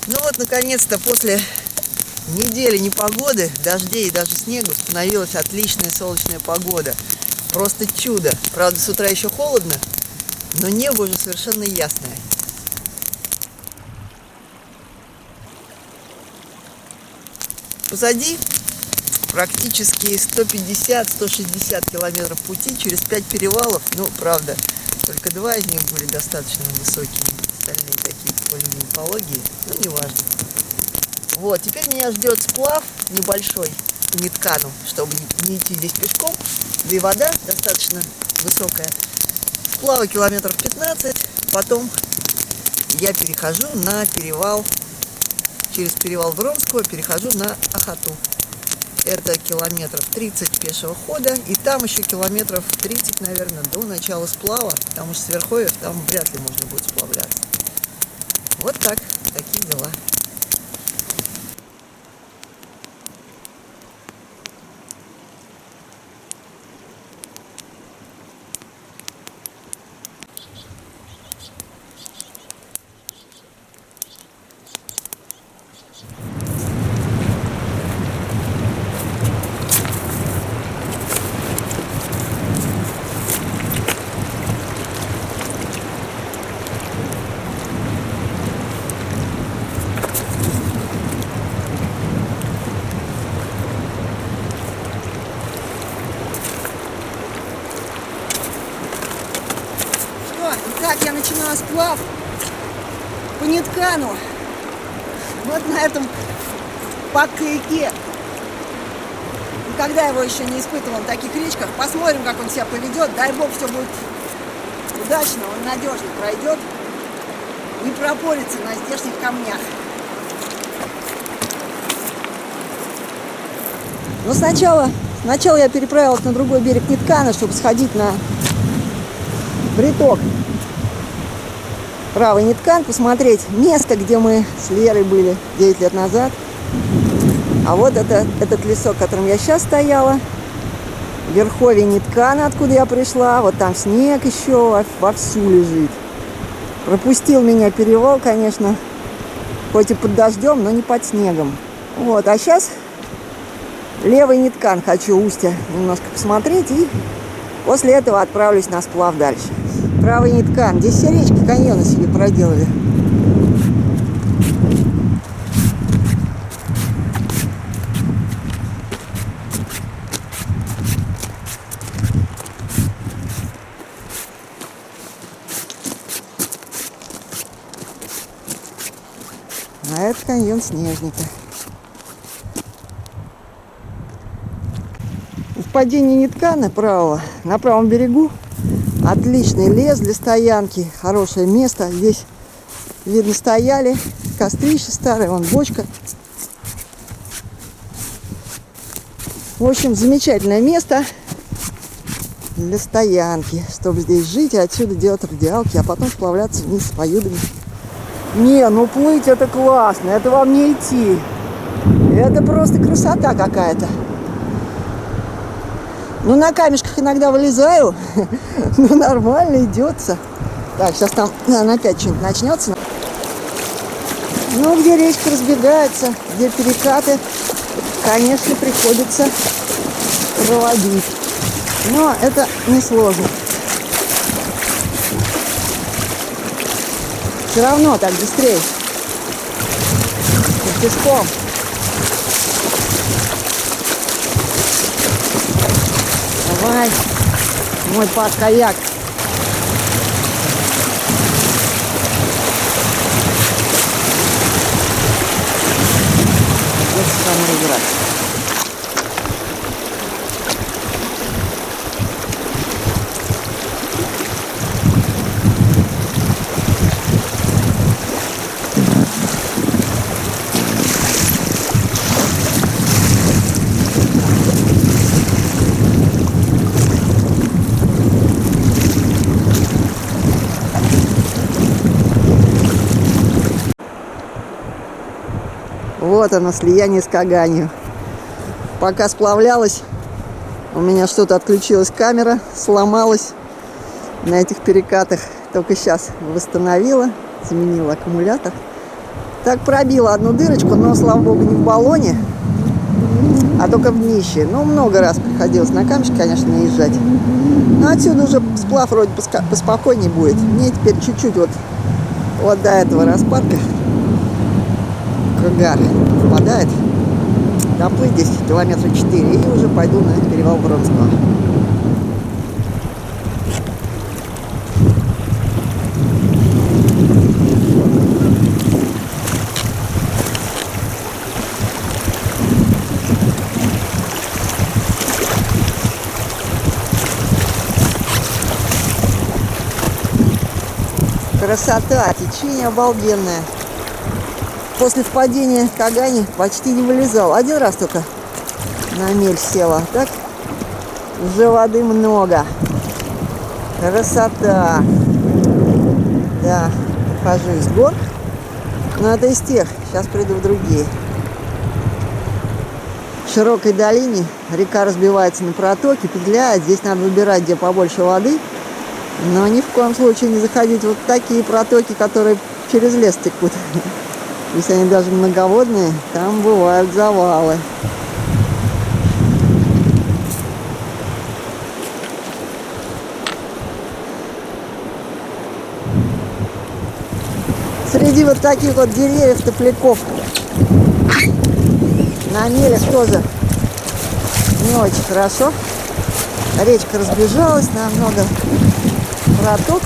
Ну вот, наконец-то, после недели непогоды, дождей и даже снега, установилась отличная солнечная погода. Просто чудо. Правда, с утра еще холодно, но небо уже совершенно ясное. Позади практически 150-160 километров пути через 5 перевалов. Ну, правда, только 2 из них были достаточно высокие, остальные такие более-менее пологие, но неважно. Вот, теперь меня ждет сплав небольшой по Ниткану, чтобы не идти здесь пешком, да и вода достаточно высокая. Сплава километров 15, потом я перехожу на перевал, через перевал Вронского перехожу на Ахату. Это километров 30 пешего хода, и там еще километров 30, наверное, до начала сплава, потому что с Верховьев там вряд ли можно будет сплавляться. Вот так, такие дела. Итак, я начинаю сплав по Ниткану. Вот на этом пакейке. Никогда его еще не испытывал на таких речках. Посмотрим, как он себя поведет. Дай бог, все будет удачно, он надежно пройдет. Не пропорится на здешних камнях. Но сначала я переправилась на другой берег Ниткана, чтобы сходить на Бриток. Правый Ниткан, посмотреть место, где мы с Лерой были 9 лет назад. А вот этот лесок, в котором я сейчас стояла, верховье Ниткана, откуда я пришла. Вот там снег еще вовсю лежит. Пропустил меня перевал, конечно, хоть и под дождем, но не под снегом. Вот, а сейчас левый Ниткан хочу устья немножко посмотреть, и после этого отправлюсь на сплав дальше. Правый Ниткан. Здесь все речки, каньоны себе проделали. А это каньон Снежника. Впадение Ниткана правого на правом берегу. Отличный лес для стоянки, хорошее место. Здесь, видно, стояли кострище старое, вон бочка. В общем, замечательное место для стоянки, чтобы здесь жить и отсюда делать радиалки, а потом сплавляться вниз с поюдами. Не, ну плыть это классно, это вам не идти. Это просто красота какая-то. Ну, на камешках иногда вылезаю, но нормально идется. Так, сейчас там, наверное, опять что-нибудь начнется. Ну, где речка разбегается, где перекаты, конечно, приходится проводить. Но это несложно. Все равно так быстрее. Пешком. Давай, мой пас-каяк. Вот самое разбираться. Вот оно, слияние с Каганью. Пока сплавлялась, у меня что-то отключилась камера, сломалась на этих перекатах. Только сейчас восстановила, заменила аккумулятор. Так пробила одну дырочку, но, слава богу, не в баллоне, а только в днище. Ну, много раз приходилось на камешки, конечно, наезжать. Но отсюда уже сплав вроде поспокойнее будет. Мне теперь чуть-чуть вот до этого распадка Кагар впадает. Доплыть здесь километра 4 и уже пойду на перевал Вронского. Красота, течение обалденное. После впадения Кагани почти не вылезал. Один раз только на мель села. Так уже воды много. Красота. Да, ухожу из гор. Но это из тех. Сейчас приду в другие. В широкой долине река разбивается на протоки, петляет. Здесь надо выбирать, где побольше воды. Но ни в коем случае не заходить в вот такие протоки, которые через лес текут. Если они даже многоводные, там бывают завалы. Среди вот таких вот деревьев, топляков на мелях тоже не очень хорошо. Речка разбежалась на много проток.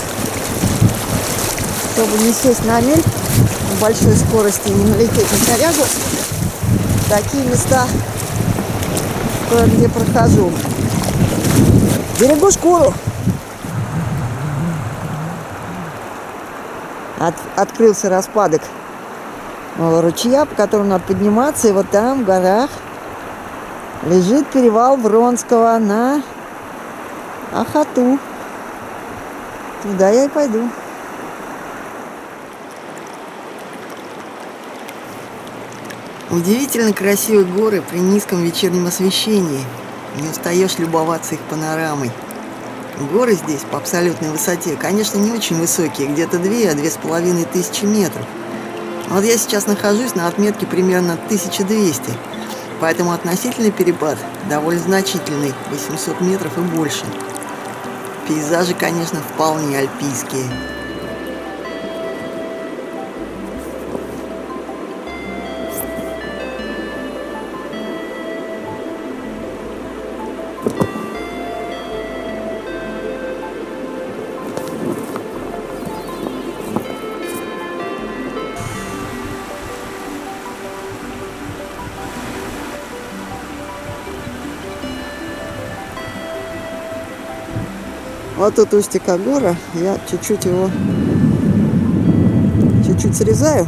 Чтобы не сесть на мель на большой скорости и не налететь на корягу, такие места кое-где прохожу. Берегу шкуру. Открылся распадок ручья, по которому надо подниматься. И вот там, в горах, лежит перевал Вронского на Ахату. Туда я и пойду. Удивительно красивые горы при низком вечернем освещении. Не устаешь любоваться их панорамой. Горы здесь по абсолютной высоте, конечно, не очень высокие, где-то 2-2,5 тысячи метров. Вот я сейчас нахожусь на отметке примерно 1200, поэтому относительный перепад довольно значительный, 800 метров и больше. Пейзажи, конечно, вполне альпийские. Вот тут устье Кагора, я чуть-чуть срезаю,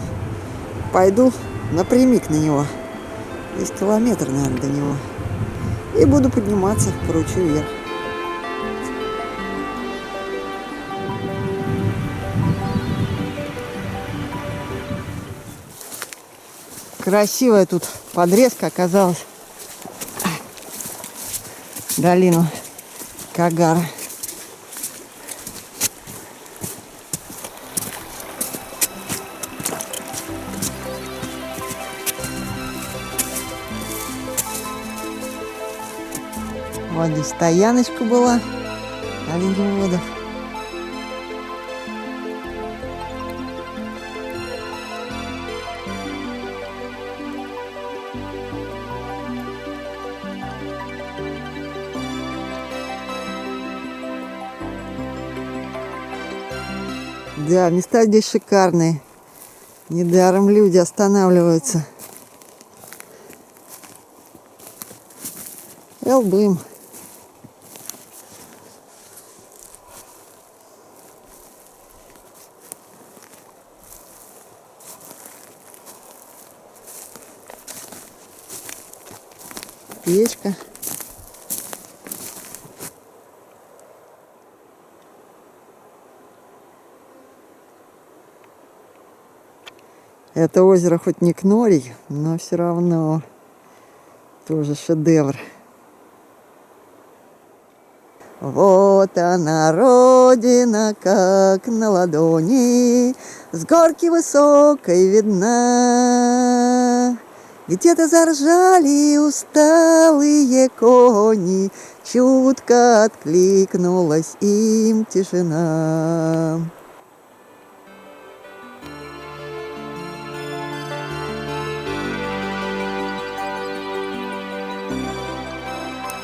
пойду напрямик на него. Есть километр, наверное, до него. И буду подниматься по ручью вверх. Красивая тут подрезка оказалась. Долину Кагара. Вот здесь стояночка была оленеводов. Да, места здесь шикарные. Недаром люди останавливаются. Элбым. Печка. Это озеро хоть не Кнорий, но все равно тоже шедевр. Вот она, родина, как на ладони, с горки высокой видна. Где-то заржали усталые кони, чутко откликнулась им тишина.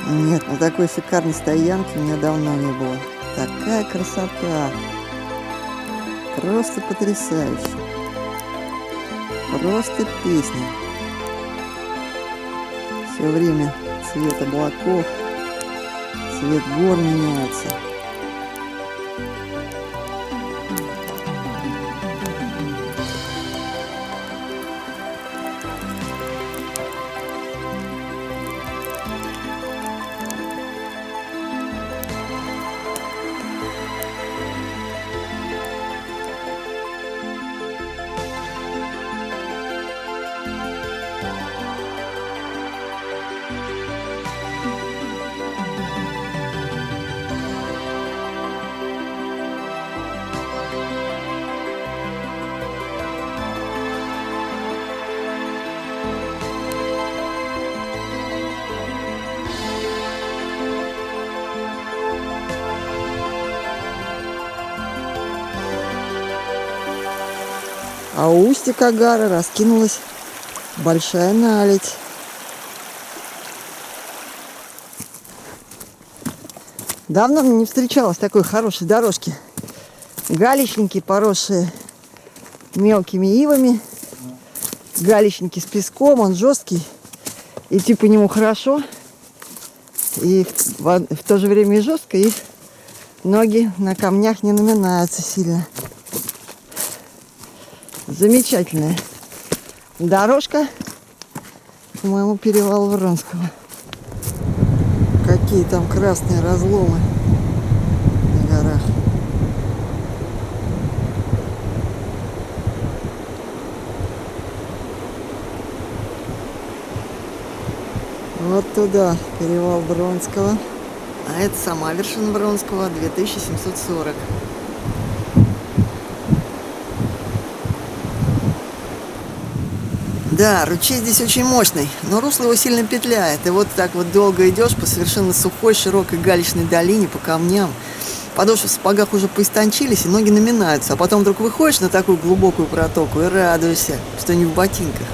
Нет, на такой шикарной стоянке у меня давно не было. Такая красота. Просто потрясающе. Просто песня. Все время цвет облаков, цвет гор меняется. А у устья Кагара раскинулась большая наледь. Давно мне не встречалась такой хорошей дорожки. Галечники, поросшие мелкими ивами. Галечники с песком, он жесткий. Идти по нему хорошо. И в то же время и жестко, и ноги на камнях не наминаются сильно. Замечательная дорожка к моему перевалу Вронского. Какие там красные разломы на горах. Вот туда перевал Вронского. А это сама вершина Вронского, 2740. Да, ручей здесь очень мощный, но русло его сильно петляет. И вот так вот долго идешь по совершенно сухой, широкой галечной долине, по камням. Подошвы в сапогах уже поистончились, и ноги наминаются. А потом вдруг выходишь на такую глубокую протоку и радуешься, что не в ботинках.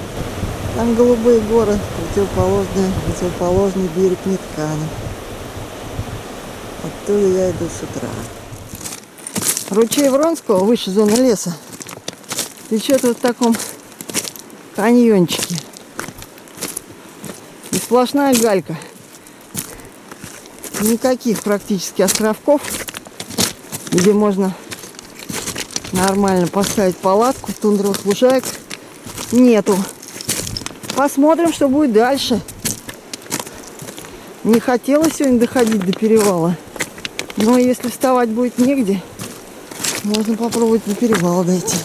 Там голубые горы, противоположный берег Неткани. Оттуда я иду с утра. Ручей Вронского, выше зоны леса, течет вот в таком каньончики. И сплошная галька. Никаких практически островков, где можно нормально поставить палатку, тундровых лужаек, нету. Посмотрим, что будет дальше. Не хотелось сегодня доходить до перевала, но если вставать будет негде, можно попробовать до перевала дойти.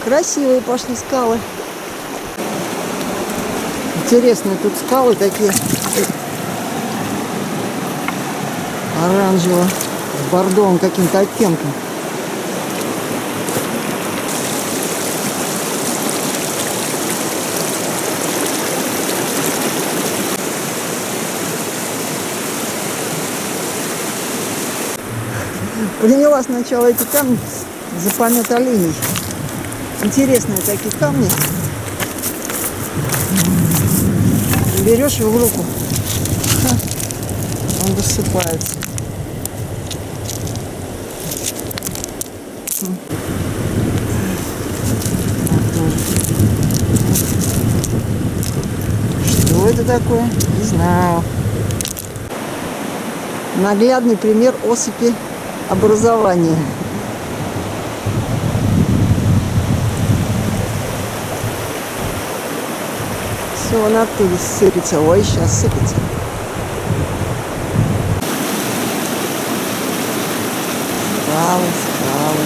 Красивые пошли скалы. Интересные тут скалы такие. Оранжево, с бордовым каким-то оттенком. Приняла сначала эти камни за помет оленей. Интересные такие камни. Берешь его в руку, он рассыпается. Что это такое? Не знаю. Наглядный пример осыпи образования. Все, он оттуда сыпется. Ой, сейчас сыпется. Скалы, скалы.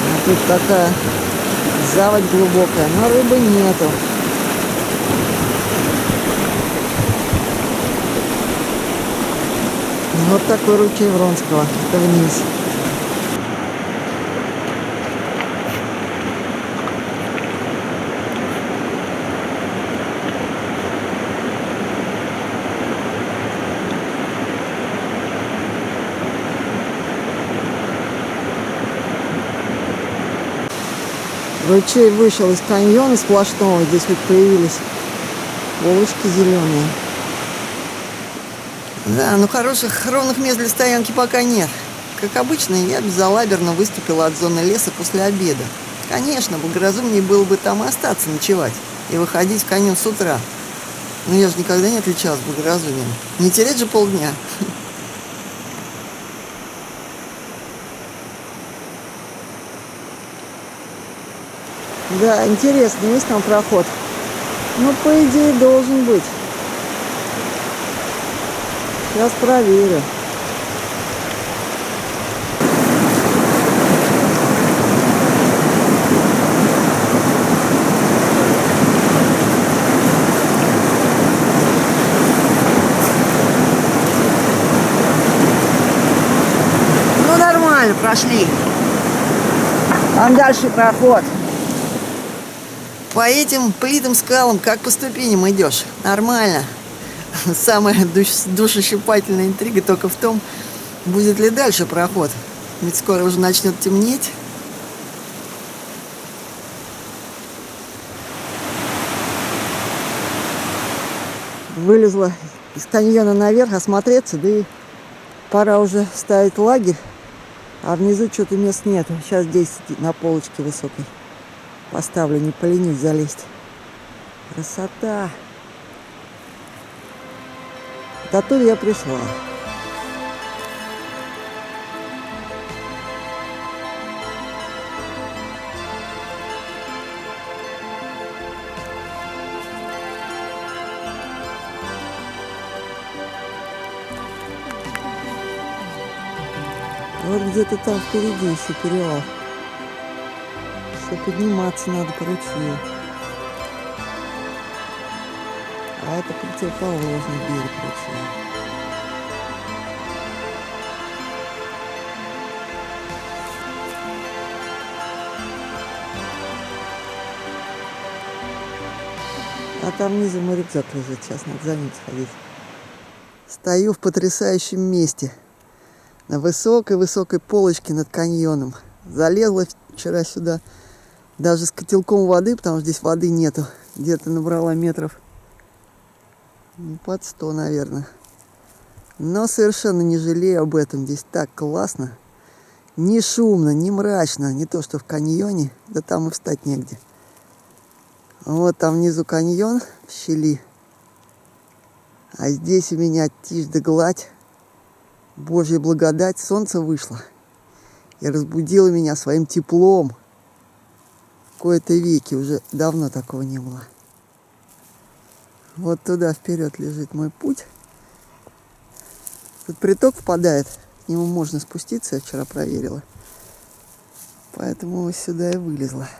А тут такая заводь глубокая, но рыбы нету. Вот такой ручей Вронского. Это вниз. Ручей вышел из каньона сплошного. Здесь вот появились полочки зеленые. Да, но хороших ровных мест для стоянки пока нет. Как обычно, я безалаберно выступила от зоны леса после обеда. Конечно, благоразумнее было бы там и остаться ночевать и выходить в каньон с утра. Но я же никогда не отличалась благоразумием. Не терять же полдня. Да, интересно, есть там проход? Ну, по идее, должен быть. Сейчас проверю. Ну, нормально, прошли. Там дальше проход. По этим плитым скалам, как по ступеням идешь. Нормально. Самая душещипательная интрига только в том, будет ли дальше проход. Ведь скоро уже начнет темнеть. Вылезла из каньона наверх осмотреться, да и пора уже ставить лагерь. А внизу что-то мест нет. Сейчас здесь на полочке высокой поставлю, не поленюсь залезть. Красота! Вот оттуда я пришла. Вот где-то там впереди еще перевал. Все подниматься надо по ручью. А это противоположный берег ручья. А там внизу мой рюкзак лежит. Сейчас надо за ним сходить. Стою в потрясающем месте. На высокой-высокой полочке над каньоном. Залезла вчера сюда даже с котелком воды, потому что здесь воды нету. Где-то набрала метров под 100, наверное. Но совершенно не жалею об этом. Здесь так классно. Не шумно, не мрачно. Не то, что в каньоне. Да там и встать негде. Вот там внизу каньон в щели. А здесь у меня тишь да гладь. Божья благодать. Солнце вышло. И разбудило меня своим теплом. В кои-то веки. Уже давно такого не было. Вот туда вперед лежит мой путь. Тут приток впадает. К нему можно спуститься, я вчера проверила. Поэтому сюда и вылезла.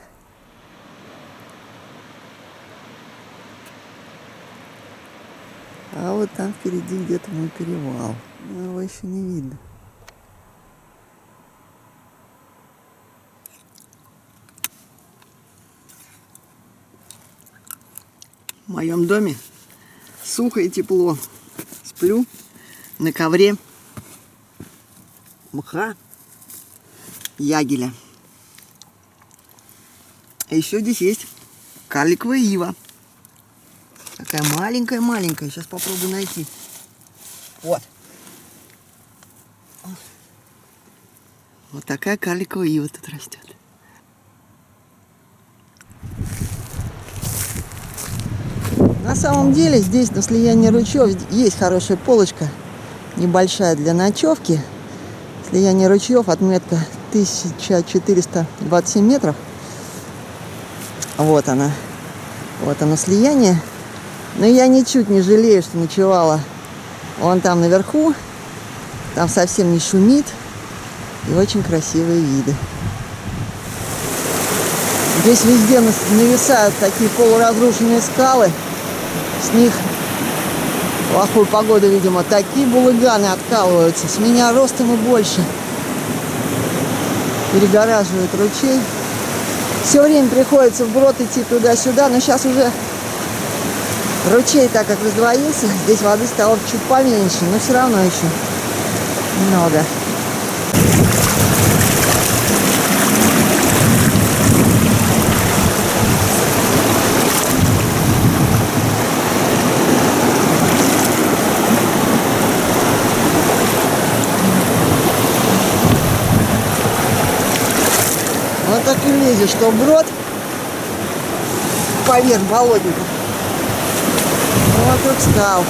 А вот там впереди где-то мой перевал. Но его еще не видно. В моем доме сухо и тепло. Сплю на ковре мха ягеля. А еще здесь есть карликовая ива. Такая маленькая-маленькая. Сейчас попробую найти. Вот. Вот такая карликовая ива тут растет. На самом деле здесь на слиянии ручьев есть хорошая полочка. небольшая для ночевки. Слияние ручьев, отметка 1427 метров. Вот она. Вот оно слияние. Но я ничуть не жалею, что ночевала вон там наверху. Там совсем не шумит. И очень красивые виды. Здесь везде нависают такие полуразрушенные скалы. С них в плохую погоду, видимо, такие булыганы откалываются. С меня ростом и больше. Перегораживают ручей. Все время приходится вброд идти туда-сюда. Но сейчас уже ручей так как раздвоился. Здесь воды стало чуть поменьше. Но все равно еще много. Вот так и лезешь, что вброд поверх болотника. Вокруг скал.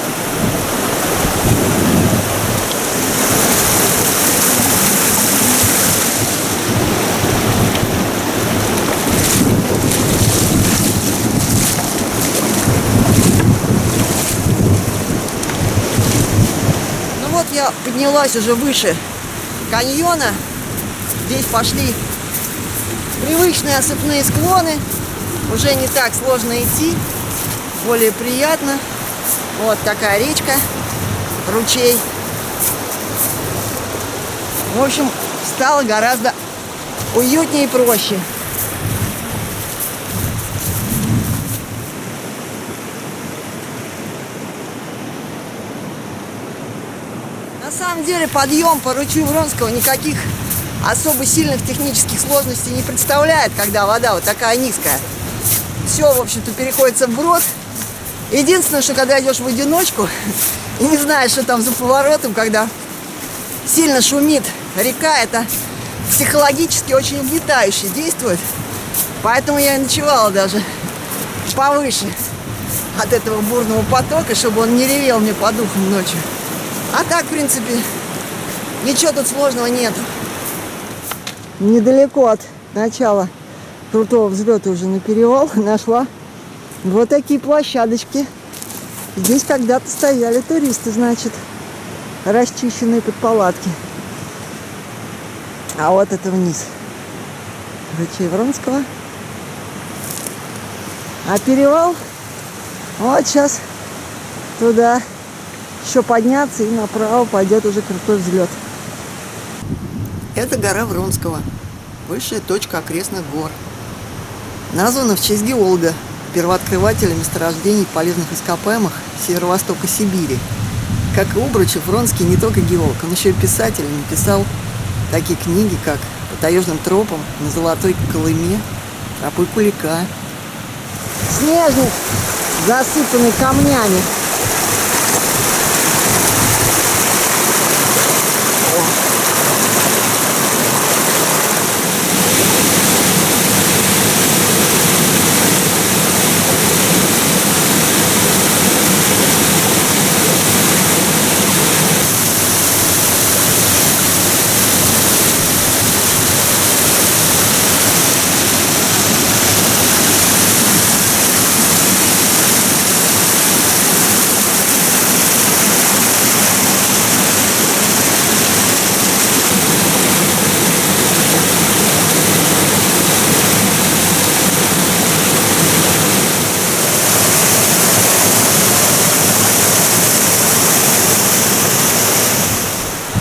Ну вот я поднялась уже выше каньона. Здесь пошли привычные осыпные склоны. Уже не так сложно идти. Более приятно. Вот такая речка, ручей. В общем, стало гораздо уютнее и проще. На самом деле подъем по ручью Вронского никаких особо сильных технических сложностей не представляет, когда вода вот такая низкая. Все, в общем-то, переходится вброд. Единственное, что когда идешь в одиночку и не знаешь, что там за поворотом, когда сильно шумит река, это психологически очень угнетающе действует. Поэтому я и ночевала даже повыше от этого бурного потока, чтобы он не ревел мне по духам ночью. А так, в принципе, ничего тут сложного нет. Недалеко от начала крутого взлета уже на перевал нашла вот такие площадочки. Здесь когда-то стояли туристы, значит, расчищенные под палатки. А вот это вниз. Ручей Вронского. А перевал вот сейчас туда еще подняться, и направо пойдет уже крутой взлет. Это гора Вронского, высшая точка окрестных гор. Названа в честь геолога, первооткрывателя месторождений полезных ископаемых северо-востока Сибири. Как и Обручев, Вронский не только геолог, он еще и писатель. Он написал такие книги, как «По таежным тропам», «На золотой Колыме», «Тропой Кулика». Снежник, засыпанный камнями.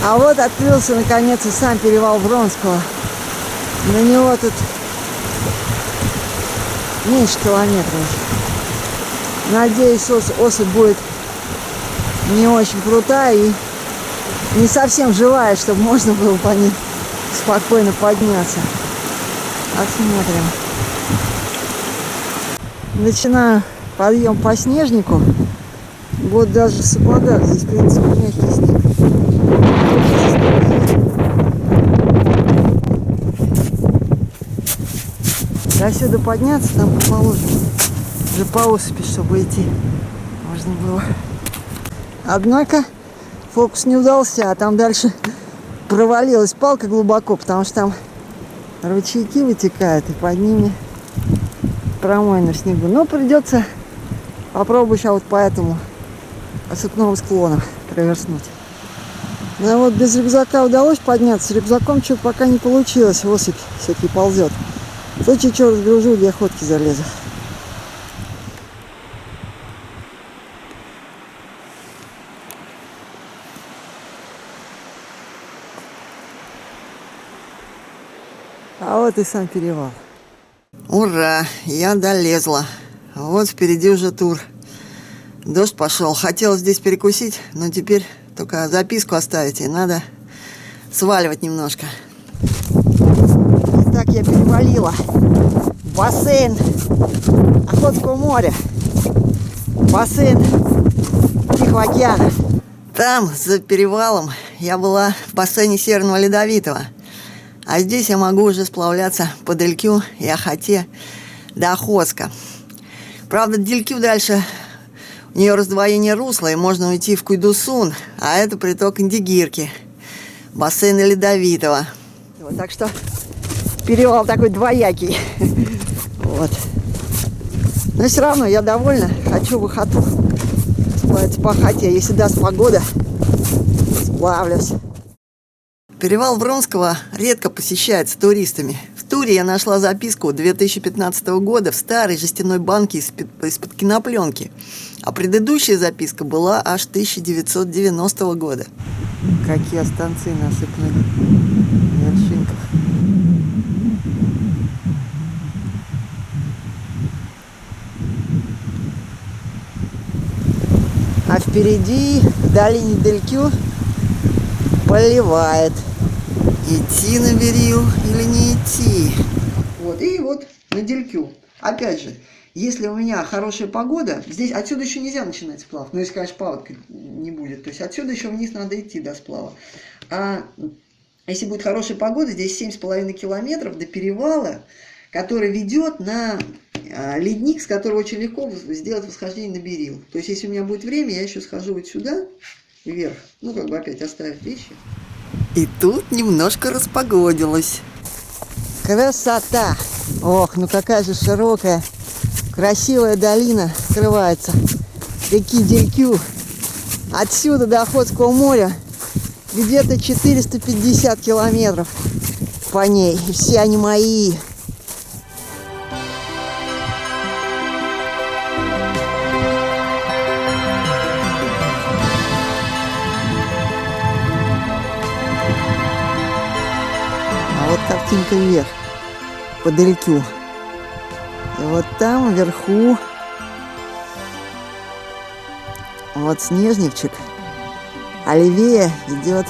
А вот открылся наконец и сам перевал Вронского. На него тут меньше километра. Надеюсь, осыпь будет не очень крутая и не совсем живая, чтобы можно было по ней спокойно подняться. Посмотрим. Начинаю подъем по снежнику. Вот даже в сапогах здесь, в принципе, мягкий снег. До сюда подняться, там положено. Уже по осыпи, чтобы идти можно было. Однако фокус не удался, а там дальше провалилась палка глубоко, потому что там ручейки вытекают, и под ними промоина в снегу. Но придется попробовать вот по этому осыпному склону проверснуть. Ну вот без рюкзака удалось подняться, с рюкзаком что-то пока не получилось, осыпь все-таки ползет. В случае чего разгружу, для охотки залезу. А вот и сам перевал. Ура! Я долезла. Вот впереди уже тур. Дождь пошел. Хотела здесь перекусить, но теперь только записку оставить, и надо сваливать немножко. Итак, я перевалила в бассейн Охотского моря. Бассейн Тихого океана. Там, за перевалом, я была в бассейне Северного Ледовитого. А здесь я могу уже сплавляться по Делькю и Охоте до Охотска. Правда, Делькю дальше, у нее раздвоение русла, и можно уйти в Куйдусун, а это приток Индигирки, бассейна Ледовитого. Вот, так что перевал такой двоякий. Вот. Но все равно я довольна, хочу в Охоту сплавиться по Охоте. Если даст погода, сплавлюсь. Перевал Вронского редко посещается туристами. В туре я нашла записку 2015 года в старой жестяной банке из-под кинопленки. А предыдущая записка была аж 1990 года. Какие станции на осыпных вершинках. А впереди, в долине Делькю, поливает. Идти на Берил или не идти? Вот, и вот на Делькю. Опять же, если у меня хорошая погода, здесь отсюда еще нельзя начинать сплав. Ну, если, конечно, паводка не будет. То есть отсюда еще вниз надо идти до сплава. А если будет хорошая погода, здесь 7,5 километров до перевала, который ведет на ледник, с которого очень легко сделать восхождение на Берил. То есть, если у меня будет время, я еще схожу вот сюда, вверх. Ну, как бы опять оставить вещи. И тут немножко распогодилось. Красота! Ох, ну какая же широкая, красивая долина скрывается. Реки Делькю. Отсюда до Охотского моря где-то 450 километров по ней. И все они мои. Вот картинка вверх, по Делькю. И вот там вверху вот снежничек, а левее идет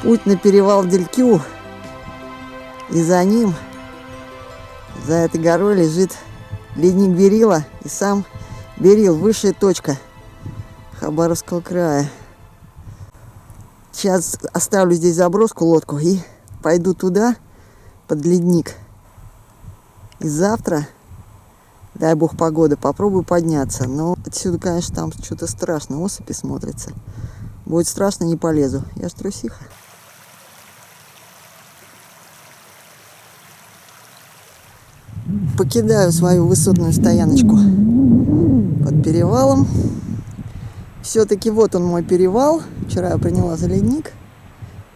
путь на перевал Делькю. И за ним, за этой горой, лежит ледник Берила и сам Берил, высшая точка Хабаровского края. Сейчас оставлю здесь заброску, лодку, и пойду туда, под ледник. И завтра, дай бог погода, попробую подняться. Но отсюда, конечно, там что-то страшно, осыпи смотрится. Будет страшно, не полезу. Я ж трусиха. Покидаю свою высотную стояночку под перевалом. Все-таки вот он, мой перевал. Вчера я приняла за ледник.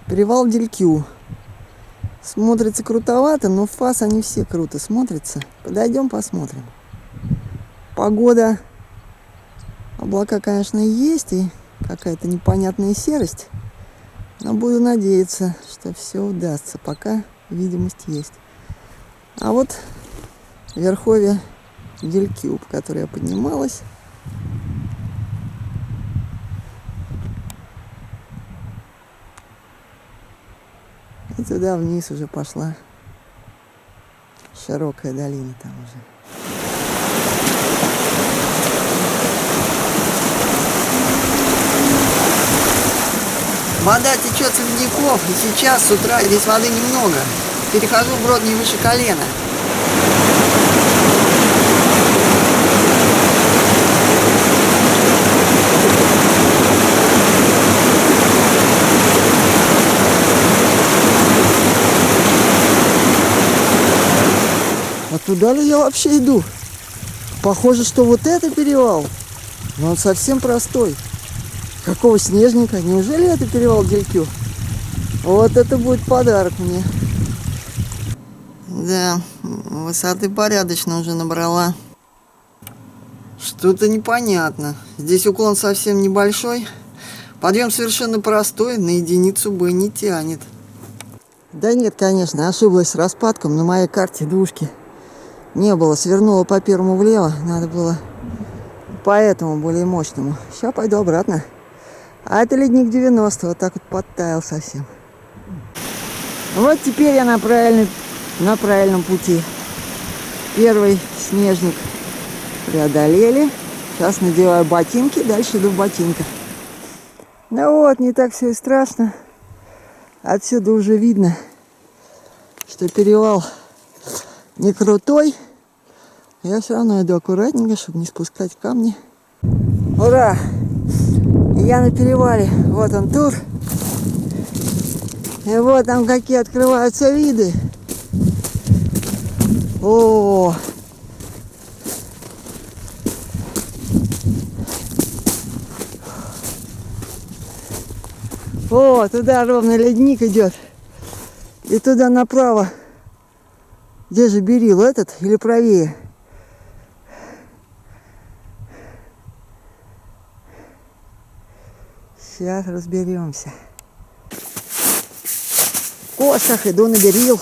Перевал Делькю. Смотрится крутовато, но фас они все круто смотрятся. Подойдем, посмотрим. Погода. Облака, конечно, есть. И какая-то непонятная серость. Но буду надеяться, что все удастся. Пока видимость есть. А вот верховье Делькю, по которой я поднималась. И туда вниз уже пошла широкая долина там уже. Вода течет с ледников, и сейчас с утра здесь воды немного. Перехожу вброд не выше колена. туда ли я вообще иду? Похоже, что вот это перевал. Но он совсем простой. Какого снежника? Неужели это перевал Делькю? Вот это будет подарок мне. Да, высоты порядочно уже набрала. Что-то непонятно. Здесь уклон совсем небольшой. Подъем совершенно простой, на единицу Б не тянет. Да нет, конечно, ошиблась с распадком. На моей карте двушки не было. Свернула по первому влево. Надо было по этому более мощному. Сейчас пойду обратно. А это ледник 90. Вот так вот подтаял совсем. Вот теперь я на правильном пути. Первый снежник преодолели. Сейчас надеваю ботинки. Дальше иду в ботинках. Ну вот, не так все и страшно. Отсюда уже видно, что перевал не крутой. Я все равно иду аккуратненько, чтобы не спускать камни. Ура! Я на перевале. Вот он тур. И вот там какие открываются виды. О! О, туда ровно ледник идет. И туда направо. Где же Берил, этот или правее? Сейчас разберемся. В Косах иду на Берил.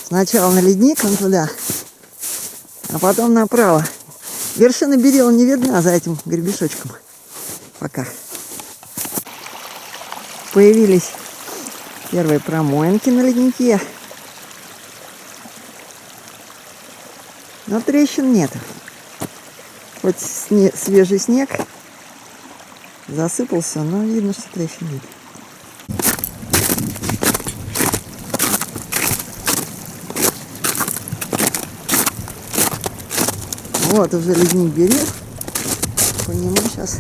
Сначала на ледник, вон туда, а потом направо. Вершина Берила не видна за этим гребешочком. Пока. Появились первые промоинки на леднике. Но трещин нет. Хоть свежий снег засыпался, но видно, что трещин нет. Вот уже ледник Берил. По нему сейчас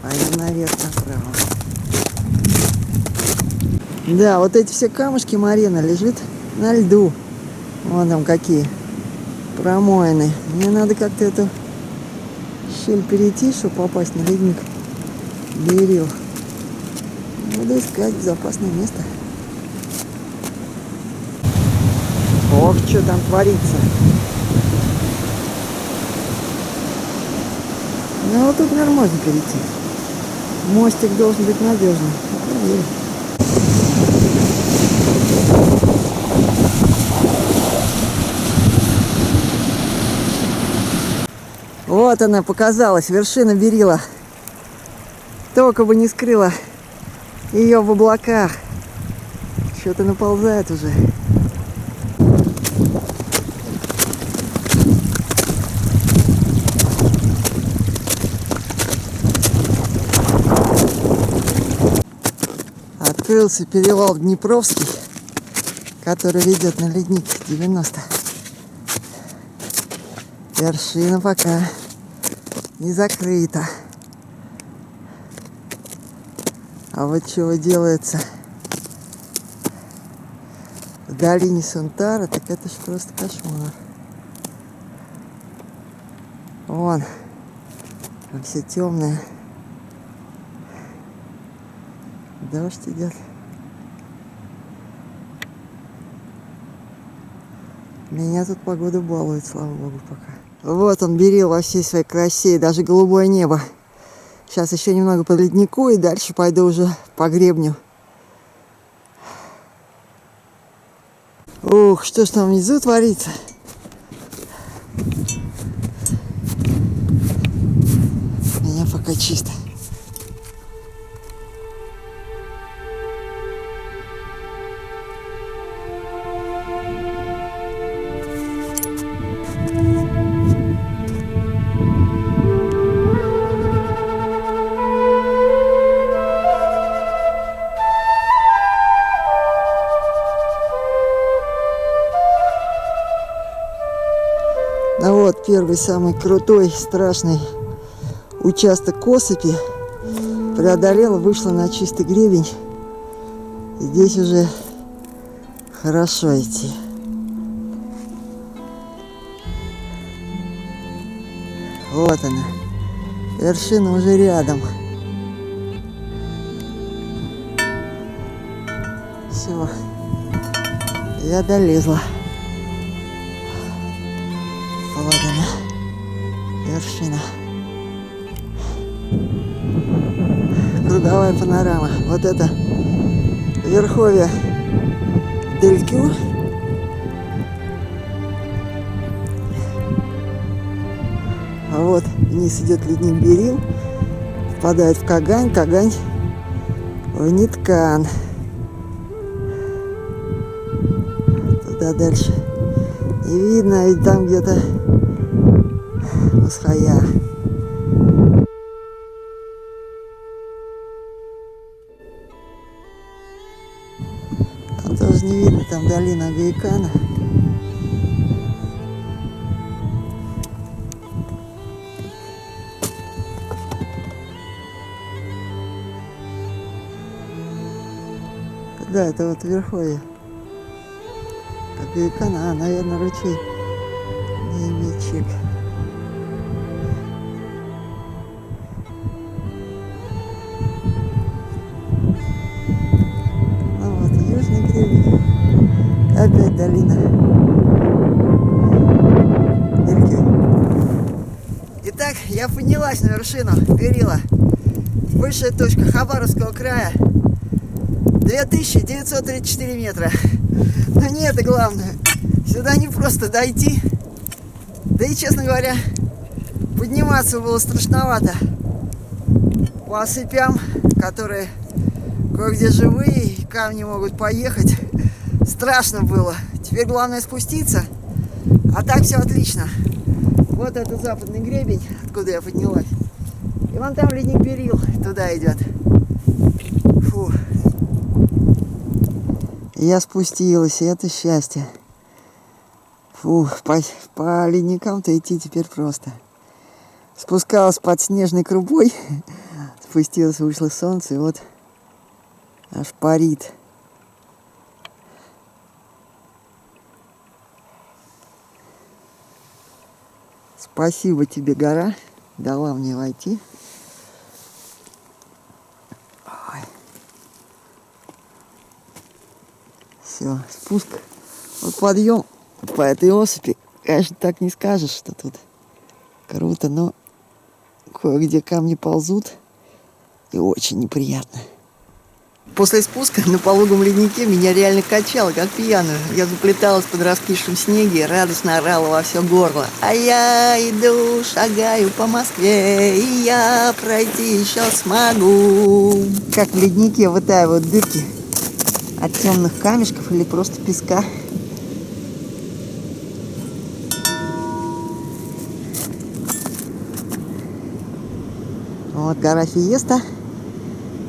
пойду наверх направо. Да, вот эти все камушки Марина лежит на льду. Вон там какие промоины. Мне надо как-то эту щель перейти, чтобы попасть на ледник Берил. Буду искать безопасное место. Ох, что там творится. Ну вот тут нормально перейти. Мостик должен быть надежным. Проверим. Вот она показалась, вершина Берила. Только бы не скрыла ее в облаках. Что-то наползает уже. Открылся перевал Днепровский, который ведет на ледник 90. Вершина пока не закрыта. А вот чего делается в долине Сунтара, так это ж просто кошмар. Вон, как все темное. Дождь идет. Меня тут погода балует, слава богу, пока. Вот он, Берил во всей своей красе, и даже голубое небо. Сейчас еще немного по леднику, и дальше пойду уже по гребню. Ух, что ж там внизу творится? У меня пока чисто. А вот первый самый крутой, страшный участок осыпи. Преодолела, вышла на чистый гребень. Здесь уже хорошо идти. Вот она. Вершина уже рядом. Все. Я долезла. Вот она. Вершина. Круговая панорама. Вот это верховье Делькю. А вот вниз идет ледник Берил, впадает в Кагань, Кагань в Ниткан. Туда дальше не видно, ведь там где-то Мусхая. Там тоже не видно, там долина Гайкана. Да, это вот верховье. Как Гайкана, наверное, ручей не имеет чек. Ну вот, южный гребень. Опять долина Делькю. Итак, я поднялась на вершину Берила. Высшая точка Хабаровского края. 2934 метра. Но не это главное. Сюда не просто дойти. Да и, честно говоря, подниматься было страшновато. По осыпям, которые кое-где живые, и камни могут поехать. Страшно было. Теперь главное спуститься. А так все отлично. Вот это западный гребень, откуда я поднялась. И вон там ледник Берил туда идет. Фу. Я спустилась, и это счастье. Фу, по ледникам-то идти теперь просто. Спускалась под снежной крупой, спустилась, вышло солнце, и вот аж парит. Спасибо тебе, гора, дала мне войти. Все, спуск. Вот подъем по этой осыпи. Конечно, так не скажешь, что тут круто, но кое-где камни ползут и очень неприятно. После спуска на пологом леднике меня реально качало, как пьяную. Я заплеталась под раскисшим снеге и радостно орала во все горло. А я иду, шагаю по Москве, и я пройти еще смогу. Как в леднике вытаивают дырки от темных камешков или просто песка. Вот гора Фиеста.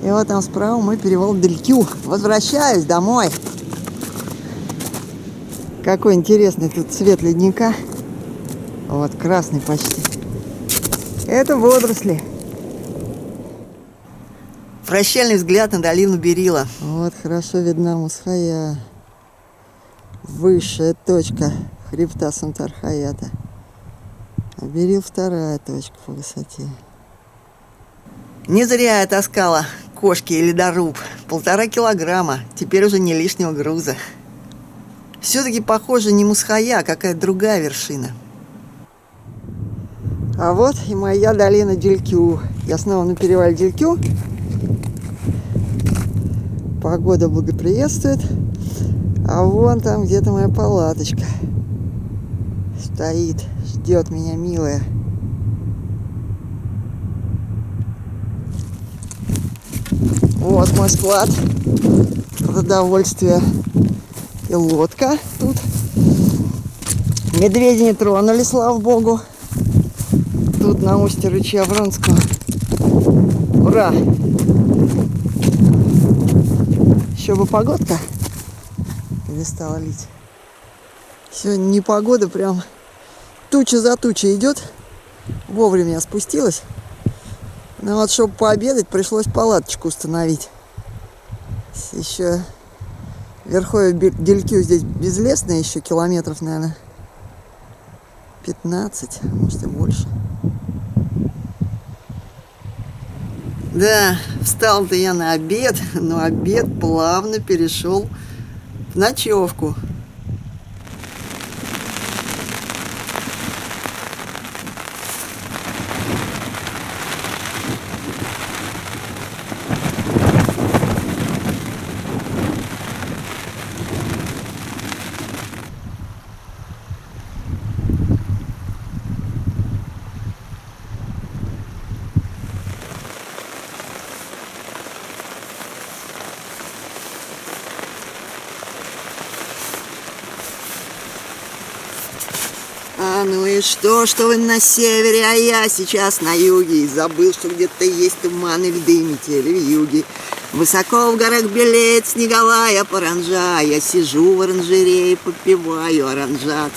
И вот там справа мой перевал Делькю. Возвращаюсь домой. Какой интересный тут цвет ледника. Вот красный почти. Это водоросли. Прощальный взгляд на долину Берила. Вот хорошо видна Мусхая. Высшая точка хребта Сантархаята. А Берил вторая точка по высоте. Не зря я таскала кошки и ледоруб. 1,5 килограмма. Теперь уже не лишнего груза. Все-таки похоже не Мусхая, а какая-то другая вершина. А вот и моя долина Делькю. Я снова на перевале Делькю. Погода благоприятствует. А вон там где-то моя палаточка стоит, ждет меня милая. Вот мой склад продовольствия и лодка тут. Медведи не тронули, слава богу. Тут на устье ручья Вронского. Ура! Еще бы погодка перестала лить. Сегодня не погода, прям туча за тучей идет. Вовремя я спустилась. Но вот, чтобы пообедать, пришлось палаточку установить. Еще верховье Делькю здесь безлесное, еще километров, наверное, 15, может и больше. Да, встал-то я на обед, но обед плавно перешел в ночевку. А ну и что вы на севере, а я сейчас на юге. И забыл, что где-то есть туманы в льды, метели в юге. Высоко в горах белеет снеговая паранжа. Я сижу в оранжерее, попиваю оранжат.